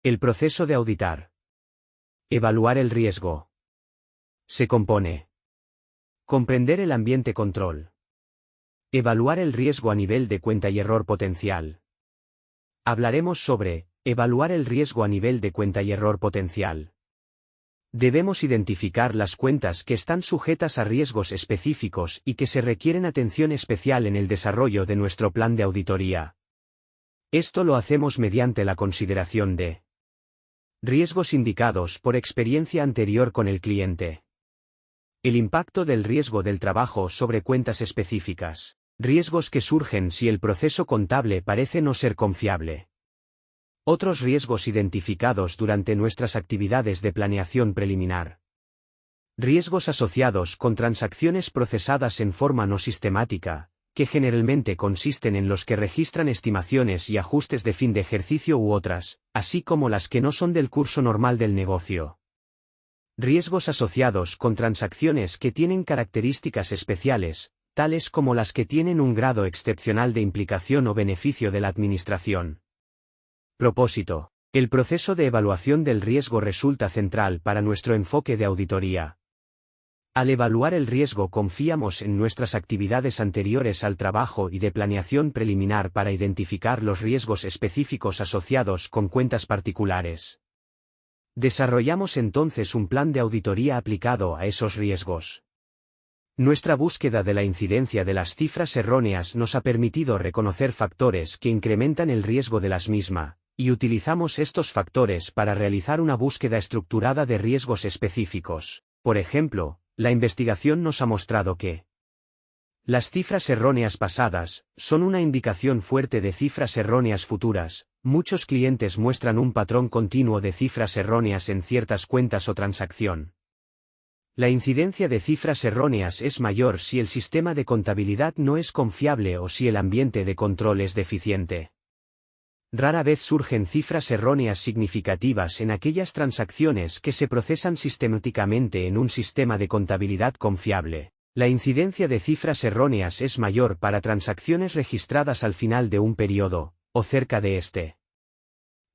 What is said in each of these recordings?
El proceso de auditar. Evaluar el riesgo. Se compone. Comprender el ambiente control. Evaluar el riesgo a nivel de cuenta y error potencial. Hablaremos sobre evaluar el riesgo a nivel de cuenta y error potencial. Debemos identificar las cuentas que están sujetas a riesgos específicos y que se requieren atención especial en el desarrollo de nuestro plan de auditoría. Esto lo hacemos mediante la consideración de riesgos indicados por experiencia anterior con el cliente. El impacto del riesgo del trabajo sobre cuentas específicas. Riesgos que surgen si el proceso contable parece no ser confiable. Otros riesgos identificados durante nuestras actividades de planeación preliminar. Riesgos asociados con transacciones procesadas en forma no sistemática, que generalmente consisten en los que registran estimaciones y ajustes de fin de ejercicio u otras, así como las que no son del curso normal del negocio. Riesgos asociados con transacciones que tienen características especiales, tales como las que tienen un grado excepcional de implicación o beneficio de la administración. Propósito. El proceso de evaluación del riesgo resulta central para nuestro enfoque de auditoría. Al evaluar el riesgo confiamos en nuestras actividades anteriores al trabajo y de planeación preliminar para identificar los riesgos específicos asociados con cuentas particulares. Desarrollamos entonces un plan de auditoría aplicado a esos riesgos. Nuestra búsqueda de la incidencia de las cifras erróneas nos ha permitido reconocer factores que incrementan el riesgo de las mismas, y utilizamos estos factores para realizar una búsqueda estructurada de riesgos específicos. Por ejemplo, la investigación nos ha mostrado que las cifras erróneas pasadas son una indicación fuerte de cifras erróneas futuras. Muchos clientes muestran un patrón continuo de cifras erróneas en ciertas cuentas o transacción. La incidencia de cifras erróneas es mayor si el sistema de contabilidad no es confiable o si el ambiente de control es deficiente. Rara vez surgen cifras erróneas significativas en aquellas transacciones que se procesan sistemáticamente en un sistema de contabilidad confiable. La incidencia de cifras erróneas es mayor para transacciones registradas al final de un periodo, o cerca de este.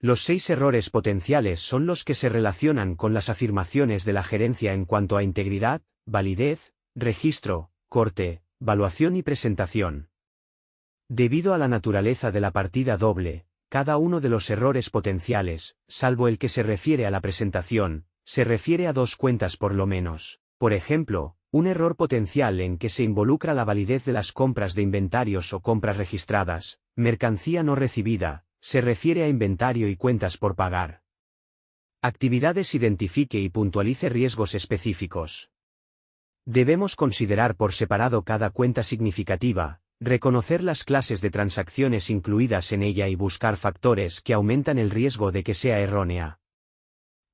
Los 6 errores potenciales son los que se relacionan con las afirmaciones de la gerencia en cuanto a integridad, validez, registro, corte, valuación y presentación. Debido a la naturaleza de la partida doble, cada uno de los errores potenciales, salvo el que se refiere a la presentación, se refiere a 2 cuentas por lo menos. Por ejemplo, un error potencial en que se involucra la validez de las compras de inventarios o compras registradas, mercancía no recibida, se refiere a inventario y cuentas por pagar. Actividades. Identifique y puntualice riesgos específicos. Debemos considerar por separado cada cuenta significativa, reconocer las clases de transacciones incluidas en ella y buscar factores que aumentan el riesgo de que sea errónea.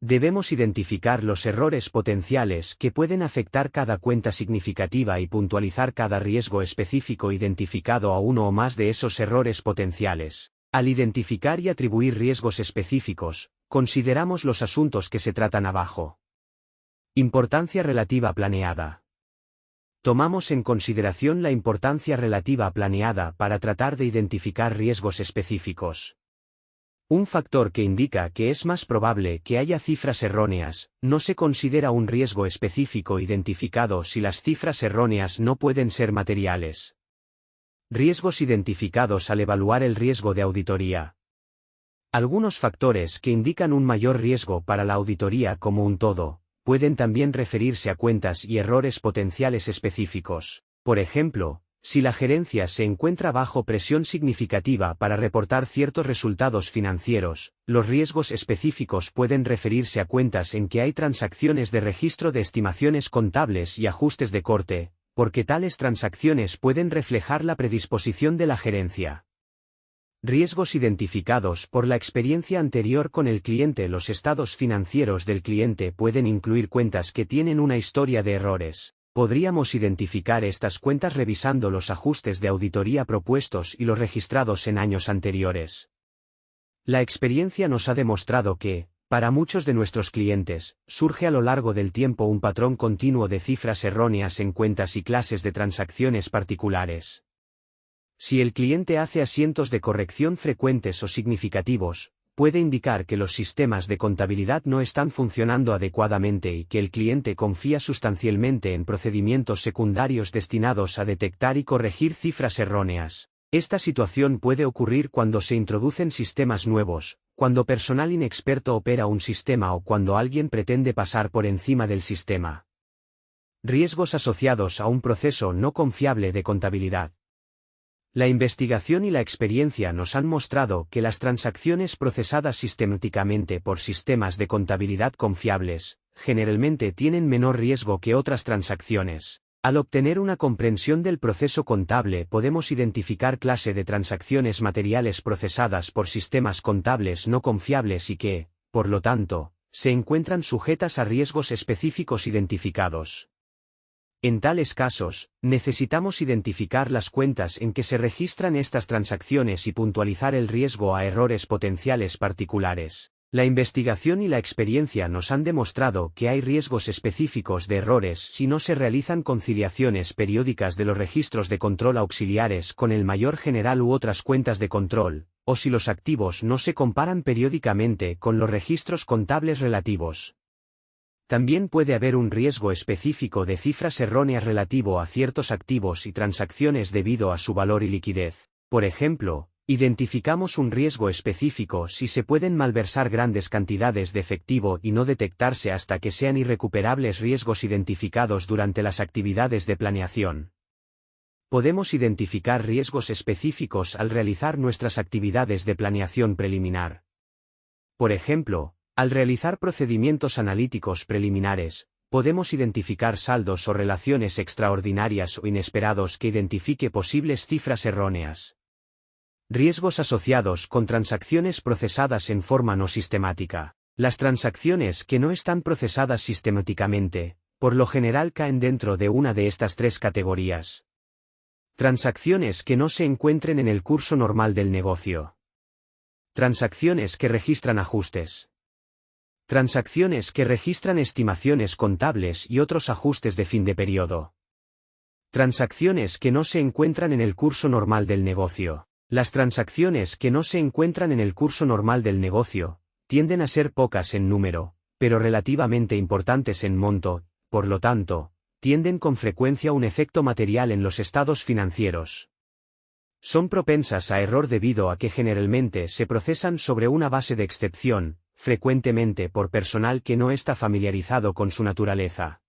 Debemos identificar los errores potenciales que pueden afectar cada cuenta significativa y puntualizar cada riesgo específico identificado a uno o más de esos errores potenciales. Al identificar y atribuir riesgos específicos, consideramos los asuntos que se tratan abajo. Importancia relativa planeada. Tomamos en consideración la importancia relativa planeada para tratar de identificar riesgos específicos. Un factor que indica que es más probable que haya cifras erróneas, no se considera un riesgo específico identificado si las cifras erróneas no pueden ser materiales. Riesgos identificados al evaluar el riesgo de auditoría. Algunos factores que indican un mayor riesgo para la auditoría como un todo, pueden también referirse a cuentas y errores potenciales específicos. Por ejemplo, si la gerencia se encuentra bajo presión significativa para reportar ciertos resultados financieros, los riesgos específicos pueden referirse a cuentas en que hay transacciones de registro de estimaciones contables y ajustes de corte, porque tales transacciones pueden reflejar la predisposición de la gerencia. Riesgos identificados por la experiencia anterior con el cliente. Los estados financieros del cliente pueden incluir cuentas que tienen una historia de errores. Podríamos identificar estas cuentas revisando los ajustes de auditoría propuestos y los registrados en años anteriores. La experiencia nos ha demostrado que, para muchos de nuestros clientes, surge a lo largo del tiempo un patrón continuo de cifras erróneas en cuentas y clases de transacciones particulares. Si el cliente hace asientos de corrección frecuentes o significativos, puede indicar que los sistemas de contabilidad no están funcionando adecuadamente y que el cliente confía sustancialmente en procedimientos secundarios destinados a detectar y corregir cifras erróneas. Esta situación puede ocurrir cuando se introducen sistemas nuevos, cuando personal inexperto opera un sistema o cuando alguien pretende pasar por encima del sistema. Riesgos asociados a un proceso no confiable de contabilidad. La investigación y la experiencia nos han mostrado que las transacciones procesadas sistemáticamente por sistemas de contabilidad confiables, generalmente tienen menor riesgo que otras transacciones. Al obtener una comprensión del proceso contable podemos identificar clase de transacciones materiales procesadas por sistemas contables no confiables y que, por lo tanto, se encuentran sujetas a riesgos específicos identificados. En tales casos, necesitamos identificar las cuentas en que se registran estas transacciones y puntualizar el riesgo a errores potenciales particulares. La investigación y la experiencia nos han demostrado que hay riesgos específicos de errores si no se realizan conciliaciones periódicas de los registros de control auxiliares con el mayor general u otras cuentas de control, o si los activos no se comparan periódicamente con los registros contables relativos. También puede haber un riesgo específico de cifras erróneas relativo a ciertos activos y transacciones debido a su valor y liquidez. Por ejemplo, identificamos un riesgo específico si se pueden malversar grandes cantidades de efectivo y no detectarse hasta que sean irrecuperables riesgos identificados durante las actividades de planeación. Podemos identificar riesgos específicos al realizar nuestras actividades de planeación preliminar. Por ejemplo, al realizar procedimientos analíticos preliminares, podemos identificar saldos o relaciones extraordinarias o inesperados que identifique posibles cifras erróneas. Riesgos asociados con transacciones procesadas en forma no sistemática. Las transacciones que no están procesadas sistemáticamente, por lo general caen dentro de una de estas tres categorías. Transacciones que no se encuentren en el curso normal del negocio. Transacciones que registran ajustes. Transacciones que registran estimaciones contables y otros ajustes de fin de periodo. Transacciones que no se encuentran en el curso normal del negocio. Las transacciones que no se encuentran en el curso normal del negocio, tienden a ser pocas en número, pero relativamente importantes en monto, por lo tanto, tienden con frecuencia a un efecto material en los estados financieros. Son propensas a error debido a que generalmente se procesan sobre una base de excepción, frecuentemente por personal que no está familiarizado con su naturaleza.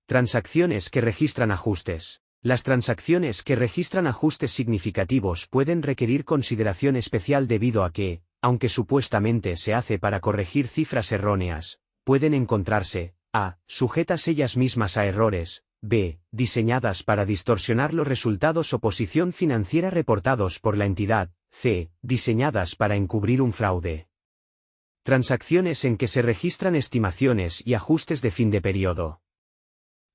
Transacciones que registran ajustes. Las transacciones que registran ajustes significativos pueden requerir consideración especial debido a que, aunque supuestamente se hace para corregir cifras erróneas, pueden encontrarse, a, sujetas ellas mismas a errores, b, diseñadas para distorsionar los resultados o posición financiera reportados por la entidad, c, diseñadas para encubrir un fraude. Transacciones en que se registran estimaciones y ajustes de fin de periodo.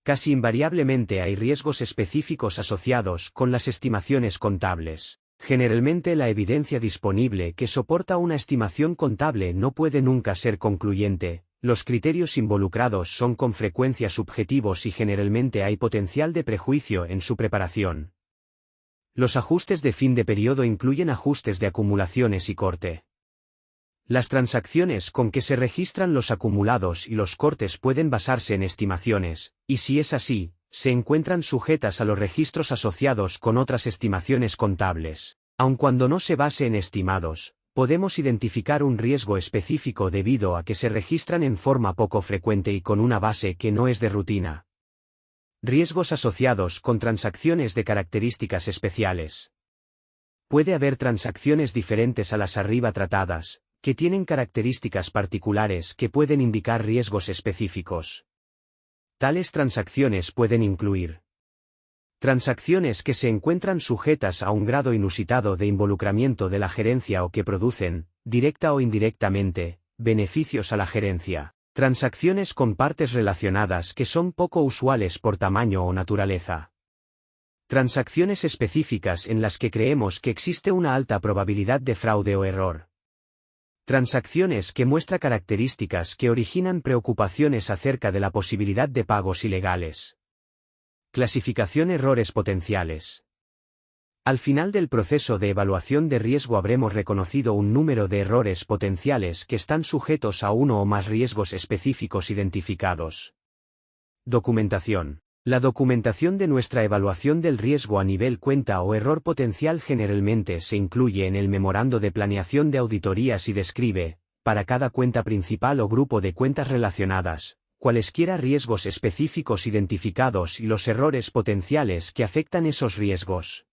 Casi invariablemente hay riesgos específicos asociados con las estimaciones contables. Generalmente la evidencia disponible que soporta una estimación contable no puede nunca ser concluyente, los criterios involucrados son con frecuencia subjetivos y generalmente hay potencial de prejuicio en su preparación. Los ajustes de fin de periodo incluyen ajustes de acumulaciones y corte. Las transacciones con que se registran los acumulados y los cortes pueden basarse en estimaciones, y si es así, se encuentran sujetas a los registros asociados con otras estimaciones contables. Aun cuando no se base en estimados, podemos identificar un riesgo específico debido a que se registran en forma poco frecuente y con una base que no es de rutina. Riesgos asociados con transacciones de características especiales. Puede haber transacciones diferentes a las arriba tratadas, que tienen características particulares que pueden indicar riesgos específicos. Tales transacciones pueden incluir transacciones que se encuentran sujetas a un grado inusitado de involucramiento de la gerencia o que producen, directa o indirectamente, beneficios a la gerencia. Transacciones con partes relacionadas que son poco usuales por tamaño o naturaleza. Transacciones específicas en las que creemos que existe una alta probabilidad de fraude o error. Transacciones que muestran características que originan preocupaciones acerca de la posibilidad de pagos ilegales. Clasificación errores potenciales. Al final del proceso de evaluación de riesgo habremos reconocido un número de errores potenciales que están sujetos a uno o más riesgos específicos identificados. Documentación. La documentación de nuestra evaluación del riesgo a nivel cuenta o error potencial generalmente se incluye en el memorando de planeación de auditorías y describe, para cada cuenta principal o grupo de cuentas relacionadas, cualesquiera riesgos específicos identificados y los errores potenciales que afectan esos riesgos.